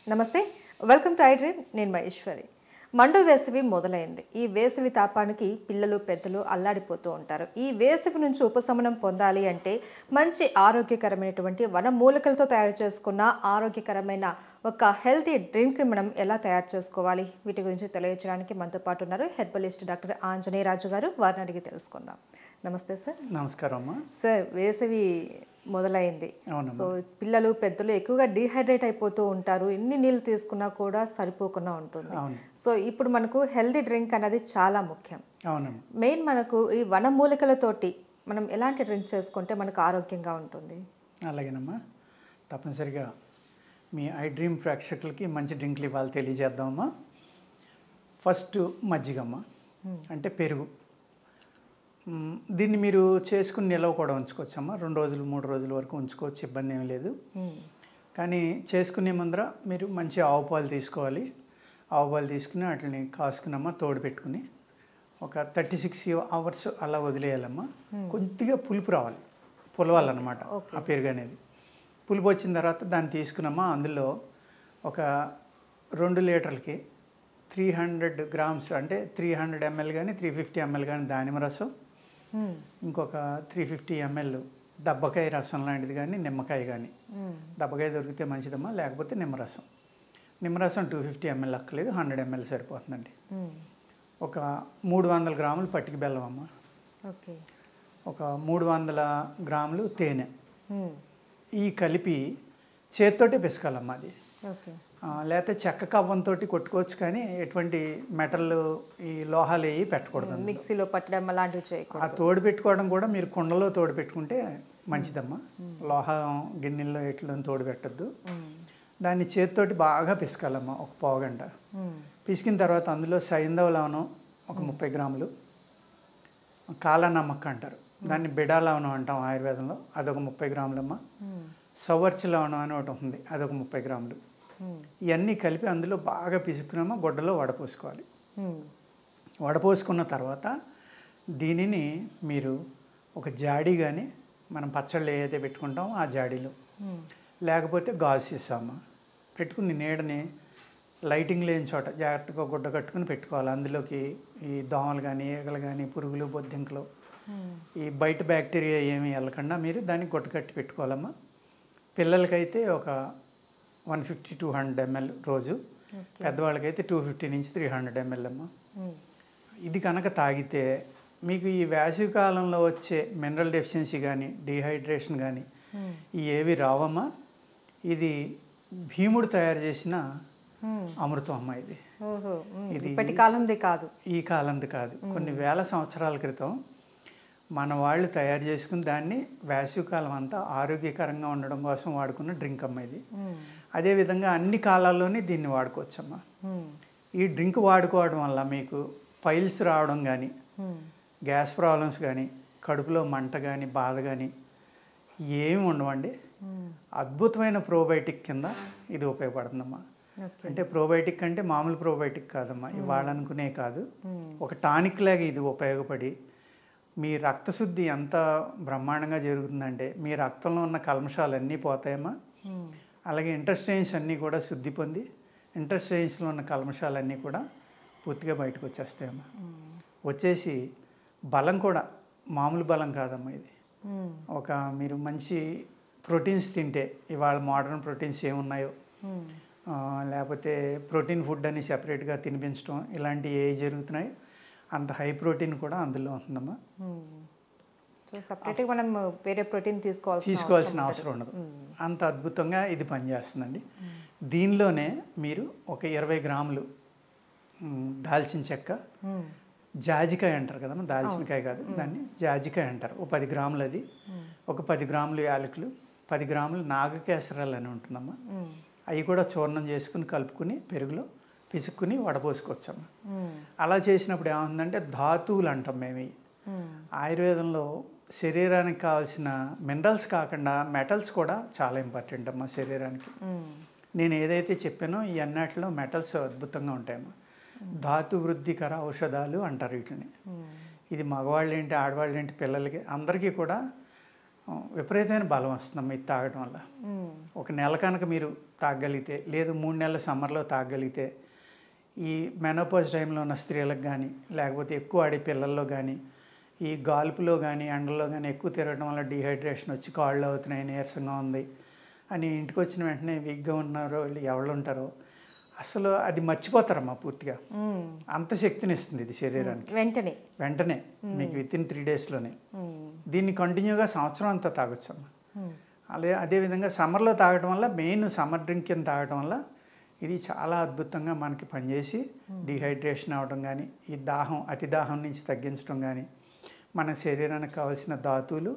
నమస్తే, welcome to I dream. నేను మహేశ్వరి. మండు వేసవి మొదలైంది. ఈ వేసవి తాపానికి పిల్లలు పెద్దలు అల్లాడిపోతూ ఉంటారు. ఈ వేసవి నుంచి ఉపశమనం పొందాలి అంటే మంచి ఆరోగ్యకరమైనటువంటి వనమూలికలతో తయారు చేసుకున్న ఆరోగ్యకరమైన ఒక హెల్తీ డ్రింక్ మనం ఎలా తయారు చేసుకోవాలి, వీటి గురించి తెలియజేయడానికి మనతో పాటు ఉన్నారు హెర్బలిస్ట్ డాక్టర్ ఆంజనేయరాజు గారు. వారిని అడిగి తెలుసుకుందాం. నమస్తే సార్. నమస్కారం అమ్మా. సార్, వేసవి మొదలైంది. సో పిల్లలు పెద్దలు ఎక్కువగా డీహైడ్రేట్ అయిపోతూ ఉంటారు. ఎన్ని నీళ్ళు తీసుకున్నా కూడా సరిపోకుండా ఉంటుంది. సో ఇప్పుడు మనకు హెల్తీ డ్రింక్ అనేది చాలా ముఖ్యం. మెయిన్ మనకు ఈ వనమూలికలతోటి మనం ఎలాంటి డ్రింక్ చేసుకుంటే మనకు ఆరోగ్యంగా ఉంటుంది? అలాగేనమ్మా, తప్పనిసరిగా మీ ఐ డ్రీమ్ ప్రేక్షకులకి మంచి డ్రింక్లు ఇవ్వాలి తెలియజేద్దామమ్మా. ఫస్ట్ మజ్జిగమ్మ, అంటే పెరుగు. దీన్ని మీరు చేసుకుని నిలవ కూడా ఉంచుకోవచ్చమ్మా. 2 రోజులు 3 రోజుల వరకు ఉంచుకోవచ్చు, ఇబ్బంది ఏం లేదు. కానీ చేసుకునే ముందర మీరు మంచి ఆవు పాలు తీసుకోవాలి. ఆవు పాలు తీసుకుని వాటిని కాసుకునమ్మా, తోడు పెట్టుకుని ఒక 36 అవర్స్ అలా వదిలేయాలమ్మా. కొద్దిగా పులుపు రావాలి, పులవాలన్నమాట ఆ పెరుగు అనేది. పులుపు వచ్చిన తర్వాత దాన్ని తీసుకున్నామా, అందులో ఒక 2 లీటర్లకి 300 గ్రామ్స్ అంటే 300 ml కానీ 350 ml కానీ దానిమ్మ రసం, ఇంకొక 350 ml దబ్బకాయ రసం లాంటిది కానీ నిమ్మకాయ కానీ. దబ్బకాయ దొరికితే మంచిదమ్మా, లేకపోతే నిమ్మరసం. నిమ్మరసం 250 ml అక్కలేదు, 100 ml సరిపోతుందండి. ఒక 300 గ్రాములు పట్టిక బెల్లం అమ్మ, ఒక 300 గ్రాములు తేనె. ఈ కలిపి చేత్తోటే పిసకాలమ్మా. అది లేకపోతే చెక్క కవ్వంతో కొట్టుకోవచ్చు, కానీ ఎటువంటి మెటల్ ఈ లోహాలు వేయి పెట్టకూడదు. మిక్సీలో పట్టడం అలాంటివి చేయకూడదు. ఆ తోడు పెట్టుకోవడం కూడా మీరు కుండలో తోడు పెట్టుకుంటే మంచిదమ్మా. లోహ గిన్నెల్లో ఎట్లా తోడు పెట్టద్దు. దాన్ని చేతితోటి బాగా పిసకాలమ్మా ఒక పావుగంట. పిసికిన తర్వాత అందులో సైంధవ లవణం ఒక 30 గ్రాములు, కాలనమ్మక్క అంటారు దాన్ని, బిడా లవణం అంటాం ఆయుర్వేదంలో, అదొక 30 గ్రాములమ్మ. సవర్చి లవణం అని ఒకటి ఉంటుంది, అదొక 30 గ్రాములు. ఇవన్నీ కలిపి అందులో బాగా పిసుకున్నామా, గుడ్డలో వడపోసుకోవాలి. వడపోసుకున్న తర్వాత దీనిని మీరు ఒక జాడీ కానీ, మనం పచ్చళ్ళు ఏదైతే పెట్టుకుంటామో ఆ జాడీలో, లేకపోతే గాజు సీసామా పెట్టుకుని నీడని లైటింగ్ లేని చోట జాగ్రత్తగా గుడ్డ కట్టుకుని పెట్టుకోవాలి. అందులోకి ఈ దోమలు కానీ, ఈగలు కానీ, పురుగులు, బొద్దింకలు, ఈ బయట బ్యాక్టీరియా ఏమీ వెళ్ళకుండా మీరు దాన్ని గుడ్డ కట్టి పెట్టుకోవాలమ్మా. పిల్లలకైతే ఒక 150-200 ml రోజు, పెద్దవాళ్ళకైతే 250 నుంచి 300 ml అమ్మ. ఇది కనుక తాగితే మీకు ఈ వేసవి కాలంలో వచ్చే మినరల్ డెఫిషియన్సీ కానీ, డీహైడ్రేషన్ కానీ ఏవి రావమ్మా. ఇది భీముడు తయారు చేసిన అమృతం అమ్మ. ఇది కాలంది కాదు, ఈ కాలంది కాదు. కొన్ని వేల సంవత్సరాల క్రితం మన వాళ్ళు తయారు చేసుకుని దాన్ని వేసవికాలం అంతా ఆరోగ్యకరంగా ఉండడం కోసం వాడుకున్న డ్రింక్ అమ్మ ఇది. అదేవిధంగా అన్ని కాలాల్లోనే దీన్ని వాడుకోవచ్చమ్మా. ఈ డ్రింక్ వాడుకోవడం వల్ల మీకు పైల్స్ రావడం కానీ, గ్యాస్ ప్రాబ్లమ్స్ కానీ, కడుపులో మంట కానీ, బాధ కానీ ఏమి ఉండవండి. అద్భుతమైన ప్రోబయోటిక్ కింద ఇది ఉపయోగపడుతుందమ్మా. అంటే ప్రోబయోటిక్ అంటే మామూలు ప్రోబయోటిక్ కాదమ్మా, ఇవాళ అనుకునే కాదు, ఒక టానిక్ లాగా ఇది ఉపయోగపడి మీ రక్తశుద్ధి ఎంత బ్రహ్మాండంగా జరుగుతుందంటే మీ రక్తంలో ఉన్న కల్మషాలన్నీ పోతాయమ్మా. అలాగే ఇంటెస్టైన్స్ అన్నీ కూడా శుద్ధి పొంది ఇంటెస్టైన్స్లో ఉన్న కల్మషాలన్నీ కూడా పూర్తిగా బయటకు వచ్చేస్తాయమ్మా. వచ్చేసి బలం కూడా మామూలు బలం కాదమ్మా ఇది. ఒక మీరు మంచి ప్రోటీన్స్ తింటే, ఇవాళ మోడర్న్ ప్రోటీన్స్ ఏమున్నాయో, లేకపోతే ప్రోటీన్ ఫుడ్ అని సెపరేట్గా తినిపించడం, ఇలాంటివి ఏ జరుగుతున్నాయో అంత హై ప్రోటీన్ కూడా అందులో ఉంటుందమ్మా. సపరేట్గా మనం వేరే ప్రోటీన్ తీసుకోవాల్సిన అవసరం ఉండదు. అంత అద్భుతంగా ఇది పనిచేస్తుందండి. దీనిలోనే మీరు ఒక 20 గ్రాములు దాల్చిన చెక్క, జాజికాయ అంటారు కదమ్మా, దాల్చినకాయ కాదు దాన్ని జాజికాయ అంటారు, ఒక 10 గ్రాములు అది, ఒక 10 గ్రాములు యాలకులు, 10 గ్రాములు నాగకేసరాలు అని ఉంటుందమ్మా. అవి కూడా చూర్ణం చేసుకుని కలుపుకుని పెరుగులో పిసుక్కుని వడపోసుకోవచ్చమ్మా. అలా చేసినప్పుడు ఏముందంటే ధాతువులు అంటాం మేము. ఆయుర్వేదంలో శరీరానికి కావాల్సిన మినరల్స్ కాకుండా మెటల్స్ కూడా చాలా ఇంపార్టెంట్ అమ్మా శరీరానికి. నేను ఏదైతే చెప్పానో ఈ అన్నిటిలో మెటల్స్ అద్భుతంగా ఉంటాయమ్మా. ధాతు వృద్ధికర ఔషధాలు అంటారు వీటిని. ఇది మగవాళ్ళు ఏంటి, ఆడవాళ్ళు ఏంటి, పిల్లలకి అందరికీ కూడా విపరీతమైన బలం వస్తుందమ్మా ఇది తాగడం వల్ల. ఒక నెల కనుక మీరు తాగగలిగితే, లేదు 3 నెలల సమ్మర్లో తాగగలిగితే, ఈ మెనోపాజ్ టైంలో ఉన్న స్త్రీలకు కానీ, లేకపోతే ఎక్కువ ఆడే పిల్లల్లో కానీ, ఈ గాల్పులో కానీ ఎండలో కానీ ఎక్కువ తిరగడం వల్ల డీహైడ్రేషన్ వచ్చి కాళ్ళు అవుతున్నాయి, నీరసంగా ఉంది అని ఇంటికి వచ్చిన వెంటనే వీక్గా ఉన్నారో వీళ్ళు ఎవరు ఉంటారో అసలు అది మర్చిపోతారమ్మా పూర్తిగా. అంత శక్తిని ఇస్తుంది ఇది శరీరానికి వెంటనే మీకు వితిన్ 3 డేస్లోనే. దీన్ని కంటిన్యూగా సంవత్సరం అంతా తాగొచ్చమ్మా. అదేవిధంగా సమ్మర్లో తాగడం వల్ల, మెయిన్ సమ్మర్ డ్రింక్ కింద తాగడం వల్ల ఇది చాలా అద్భుతంగా మనకి పనిచేసి డీహైడ్రేషన్ అవ్వడం కానీ, ఈ అతి దాహం నుంచి తగ్గించడం కానీ, మన శరీరానికి కావాల్సిన ధాతువులు,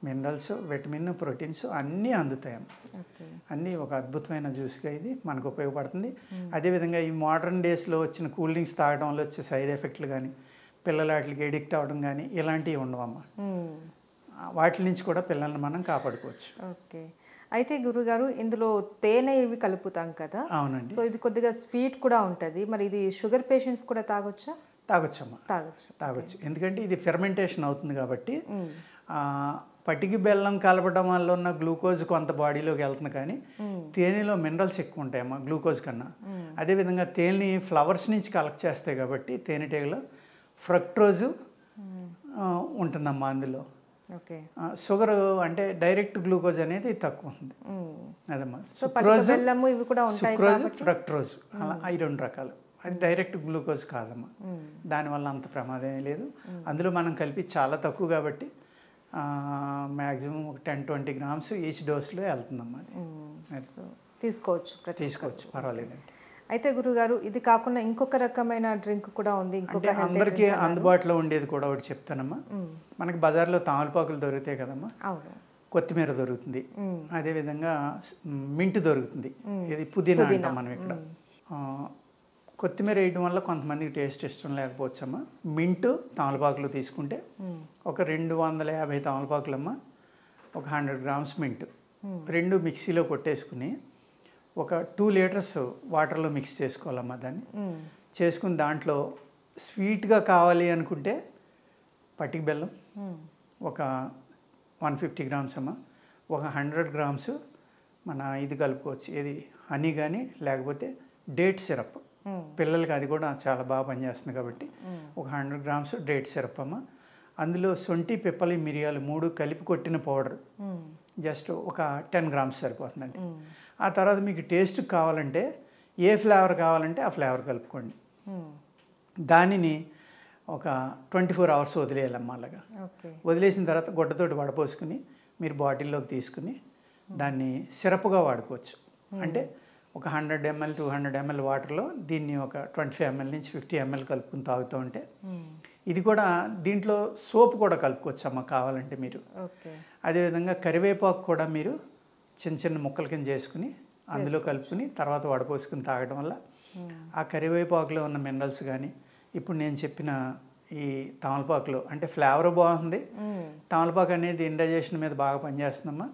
మినరల్స్, విటమిన్, ప్రోటీన్స్ అన్నీ అందుతాయమ్మ. అన్నీ ఒక అద్భుతమైన జ్యూస్గా ఇది మనకు ఉపయోగపడుతుంది. అదేవిధంగా ఈ మోడర్న్ డేస్లో వచ్చిన కూల్ డ్రింక్స్ తాగడం వల్ల వచ్చే సైడ్ ఎఫెక్ట్లు కానీ, పిల్లలు వాటికి ఎడిక్ట్ అవ్వడం కానీ ఇలాంటివి ఉండవమ్మా. వాటి నుంచి కూడా పిల్లల్ని మనం కాపాడుకోవచ్చు. ఓకే. అయితే గురుగారు, ఇందులో తేనె ఇవి కలుపుతాం కదా? అవునండి. సో ఇది కొద్దిగా స్వీట్ కూడా ఉంటుంది. మరి ఇది షుగర్ పేషెంట్స్ కూడా తాగొచ్చా? తాగొచ్చమ్మా, తాగొచ్చు. ఎందుకంటే ఇది ఫెర్మెంటేషన్ అవుతుంది కాబట్టి పటికి బెల్లం కలపడం వల్ల ఉన్న గ్లూకోజ్ కొంత బాడీలోకి వెళ్తుంది, కానీ తేనెలో మినరల్స్ ఎక్కువ ఉంటాయమ్మా గ్లూకోజ్ కన్నా. అదేవిధంగా తేనెని ఫ్లవర్స్ నుంచి కలెక్ట్ చేస్తాయి కాబట్టి తేనెటీగలో ఫ్రక్టోజు ఉంటుందమ్మా అందులో. షుగర్ అంటే డైరెక్ట్ గ్లూకోజ్ అనేది తక్కువ ఉంది. అదమ్మా సుక్రోజ్, ఫ్రక్టోజ్ అలా ఈ 2 రకాలు. అది డైరెక్ట్ గ్లూకోజ్ కాదమ్మా. దానివల్ల అంత ప్రమాదం లేదు. అందులో మనం కలిపి చాలా తక్కువ కాబట్టి మ్యాక్సిమం ఒక 10-20 గ్రామ్స్ ఈచ్ డోస్లో వెళ్తుందమ్మా. తీసుకోవచ్చు, పర్వాలేదండి. అయితే గురుగారు, ఇది కాకుండా ఇంకొక రకమైన డ్రింక్ కూడా ఉంది. అందరికీ అందుబాటులో ఉండేది కూడా ఒకటి చెప్తానమ్మా. మనకి బజార్లో తామలపాకులు దొరుకుతాయి కదమ్మా, కొత్తిమీర దొరుకుతుంది, అదేవిధంగా మింట్ దొరుకుతుంది, ఇది పుదీనా అంటాం మనం ఇక్కడ. కొత్తిమీర వేయడం వల్ల కొంతమందికి టేస్ట్ ఇష్టం లేకపోవచ్చమ్మా. మింట్ తామలపాకులు తీసుకుంటే ఒక 250 తామలపాకులమ్మా, ఒక 100 గ్రామ్స్ మింట్, 2 మిక్సీలో కొట్టేసుకుని ఒక 2 లీటర్స్ వాటర్లో మిక్స్ చేసుకోవాలమ్మా. దాన్ని చేసుకుని దాంట్లో స్వీట్గా కావాలి అనుకుంటే పటిక బెల్లం ఒక 150 గ్రామ్స్ అమ్మా, ఒక 100 గ్రామ్స్ మన ఇది కలుపుకోవచ్చు, ఏది హనీ కానీ లేకపోతే డేట్ సిరప్. పిల్లలకి అది కూడా చాలా బాగా పనిచేస్తుంది కాబట్టి ఒక 100 గ్రామ్స్ డేట్ సిరప్ అమ్మ. అందులో శొంఠి, పిప్పలి, మిరియాలు 3 కలిపి కొట్టిన పౌడర్ జస్ట్ ఒక 10 గ్రామ్స్ సరిపోతుందండి. ఆ తర్వాత మీకు టేస్ట్ కావాలంటే ఏ ఫ్లేవర్ కావాలంటే ఆ ఫ్లేవర్ కలుపుకోండి. దానిని ఒక 24 అవర్స్ వదిలేయాలమ్మా. అలాగా వదిలేసిన తర్వాత గుడ్డతోటి వడపోసుకుని మీరు బాటిల్లోకి తీసుకుని దాన్ని సిరప్గా వాడుకోవచ్చు. అంటే ఒక 100 ml 200 ml వాటర్లో దీన్ని ఒక 25 ml నుంచి 50 ml కలుపుకుని తాగుతూ ఉంటే, ఇది కూడా దీంట్లో సోప్ కూడా కలుపుకోవచ్చు అమ్మ కావాలంటే మీరు. అదేవిధంగా కరివేపాకు కూడా మీరు చిన్న చిన్న ముక్కల కింద చేసుకుని అందులో కలుపుకుని తర్వాత వడపోసుకుని తాగడం వల్ల ఆ కరివేపాకులో ఉన్న మినరల్స్ కానీ, ఇప్పుడు నేను చెప్పిన ఈ తమలపాకులో అంటే ఫ్లేవర్ బాగుంది, తమలపాకు అనేది ఇండైజెషన్ మీద బాగా పనిచేస్తుందమ్మా.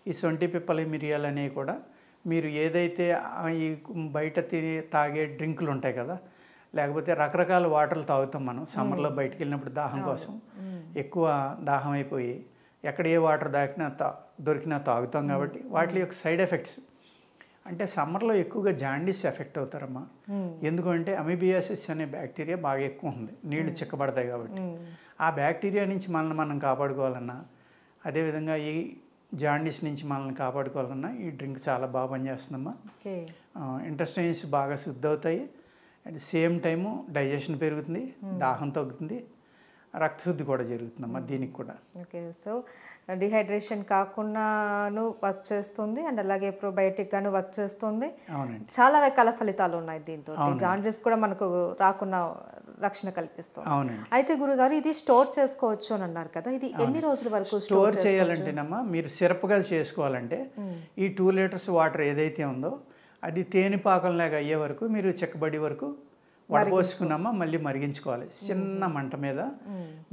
ఈ శొంఠి, పిప్పలి, మిరియాలు అనేవి కూడా మీరు ఏదైతే ఈ బయట తాగే డ్రింకులు ఉంటాయి కదా, లేకపోతే రకరకాల వాటర్లు తాగుతాం మనం సమ్మర్లో బయటికి వెళ్ళినప్పుడు దాహం కోసం, ఎక్కువ దాహం అయిపోయి ఎక్కడ ఏ వాటర్ దొరికినా తాగుతాం కాబట్టి వాటి యొక్క సైడ్ ఎఫెక్ట్స్ అంటే సమ్మర్లో ఎక్కువగా జాండీస్ ఎఫెక్ట్ అవుతారమ్మా. ఎందుకంటే అమీబియాసిస్ అనే బ్యాక్టీరియా బాగా ఎక్కువ ఉంది, నీళ్లు చిక్కబడతాయి కాబట్టి. ఆ బ్యాక్టీరియా నుంచి మనల్ని మనం కాపాడుకోవాలన్నా, అదేవిధంగా ఈ జాండీస్ నుంచి మనల్ని కాపాడుకోవాలన్నా ఈ డ్రింక్ చాలా బాగా పనిచేస్తుందమ్మా. ఇంటెస్టైన్స్ బాగా శుద్ధి అవుతాయి, అట్ సేమ్ టైము డైజెషన్ పెరుగుతుంది, దాహం తగ్గుతుంది, రక్తశుద్ధి కూడా జరుగుతుందమ్మా దీనికి కూడా. ఓకే, సో డిహైడ్రేషన్ కాకుండాను వర్క్ చేస్తుంది అండ్ అలాగే ప్రోబయోటిక్గాను వర్క్ చేస్తుంది. అవునండి, చాలా రకాల ఫలితాలు ఉన్నాయి దీంతో. జాండీస్ కూడా మనకు రాకుండా రక్షణ కల్పిస్తుంది. అవునండి. అయితే గురుగారు, ఇది స్టోర్ చేసుకోవచ్చు అని అన్నారు కదా, ఇది ఎన్ని రోజుల వరకు స్టోర్ చేయాలంటేనమ్మా, మీరు సిరప్గా చేసుకోవాలంటే ఈ 2 లీటర్స్ వాటర్ ఏదైతే ఉందో అది తేనె పాకంలాగా అయ్యే వరకు మీరు చెక్కబడి వరకు వడపోసుకున్నామా మళ్ళీ మరిగించుకోవాలి. చిన్న మంట మీద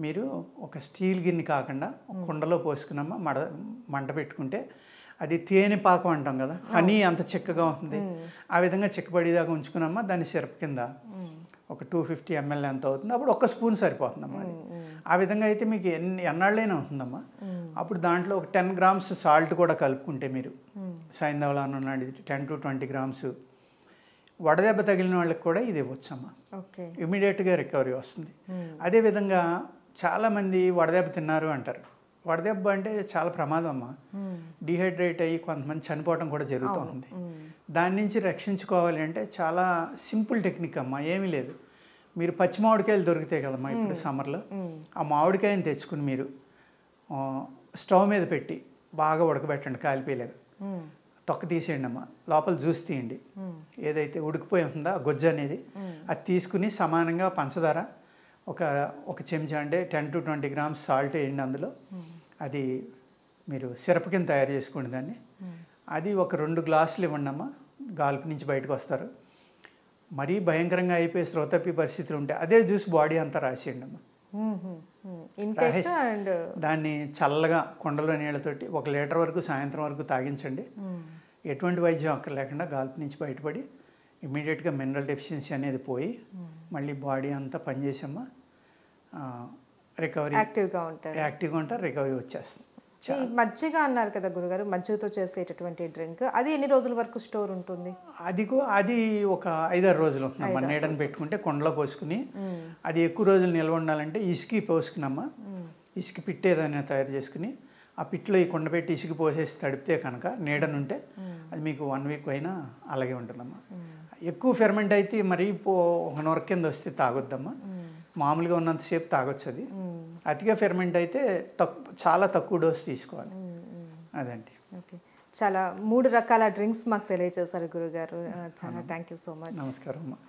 మీరు ఒక స్టీల్ గిన్నె కాకుండా కుండలో పోసుకున్నామా మంట పెట్టుకుంటే అది తేనె పాకం అంటాం కదా, హనీ అంత చిక్కగా ఉంటుంది. ఆ విధంగా చిక్కబడిదాకా ఉంచుకున్నామా, దాని సిరప్ కింద ఒక 250 ml ఎంత అవుతుంది, అప్పుడు 1 స్పూన్ సరిపోతుందమ్మా. అది ఆ విధంగా అయితే మీకు ఎన్నాళ్ళైనా ఉంటుందమ్మా. అప్పుడు దాంట్లో ఒక 10 గ్రామ్స్ సాల్ట్ కూడా కలుపుకుంటే మీరు సైంధవలాన్ ఉన్నాడు 10 to 20 గ్రామ్స్ వడదెబ్బ తగిలిన వాళ్ళకి కూడా ఇది ఇవ్వచ్చమ్మా. ఓకే. ఇమీడియట్గా రికవరీ వస్తుంది. అదేవిధంగా చాలామంది వడదెబ్బ తిన్నారు అంటారు. వడదెబ్బ అంటే చాలా ప్రమాదం అమ్మా. డిహైడ్రేట్ అయ్యి కొంతమంది చనిపోవడం కూడా జరుగుతూ ఉంది. దాని నుంచి రక్షించుకోవాలి అంటే చాలా సింపుల్ టెక్నిక్ అమ్మా, ఏమీ లేదు. మీరు పచ్చి మామిడికాయలు దొరుకుతాయి కదమ్మా ఇప్పుడు సమ్మర్లో, ఆ మామిడికాయని తెచ్చుకుని మీరు స్టవ్ మీద పెట్టి బాగా ఉడకబెట్టండి కాలిపోయేలాగా. తొక్క తీసేయండి అమ్మా, లోపల జ్యూస్ తీయండి. ఏదైతే ఉడికిపోయి ఉందో ఆ గొజ్జు అనేది అది తీసుకుని సమానంగా పంచదార ఒక చెంచా అంటే 10 to 20 గ్రామ్స్ సాల్ట్ వేయండి అందులో. అది మీరు సిరప్ కింద తయారు చేసుకోండి దాన్ని. అది ఒక 2 గ్లాసులు ఇవ్వండి అమ్మా, గాల్పు నుంచి బయటకు వస్తారు. మరీ భయంకరంగా అయిపోయి శ్రోతప్పి పరిస్థితులు ఉంటే అదే జ్యూస్ బాడీ అంతా రాసేయండి అమ్మా. దాన్ని చల్లగా కుండలో నీళ్ళతోటి 1 లీటర్ వరకు సాయంత్రం వరకు తాగించండి. ఎటువంటి వైద్యం అక్కడ లేకుండా గాల్పు నుంచి బయటపడి ఇమ్మీడియట్గా మినరల్ డెఫిషియన్సీ అనేది పోయి మళ్ళీ బాడీ అంతా పనిచేసమ్మా రికవరీ యాక్టివ్గా ఉంటారు, రికవరీ వచ్చేస్తుంది. ఈ మజ్జిగ అన్నారు కదా గురుగారు, మజ్జిగతో చేసేటటువంటి డ్రింక్ అది ఎన్ని రోజుల వరకు స్టోర్ ఉంటుంది? అది ఒక 5-6 రోజులు ఉంటుందమ్మా. నీడని పెట్టుకుంటే కుండలో పోసుకుని అది ఎక్కువ రోజులు నిల్వ ఉండాలంటే ఇసుక పోసుకున్నమ్మా. ఇసుక పిట్ ఏదైనా తయారు చేసుకుని ఆ పిట్లో ఈ కుండ పెట్టి ఇసుక పోసేసి తడిపితే కనుక నీడనుంటే అది మీకు 1 వీక్ అయినా అలాగే ఉంటుందమ్మా. ఎక్కువ ఫెర్మెంట్ అయితే మరీ ఒక నొర కింద వస్తే తాగొద్దమ్మా. మామూలుగా ఉన్నంతసేపు తాగొచ్చు. అది అతిగా ఫెర్మెంట్ అయితే చాలా తక్కువ డోస్ తీసుకోవాలి. అదండి. ఓకే, చాలా 3 రకాల డ్రింక్స్ మాకు తెలియజేశారు గురుగారు. చాలా థ్యాంక్ యూ సో మచ్. నమస్కారం అమ్మా.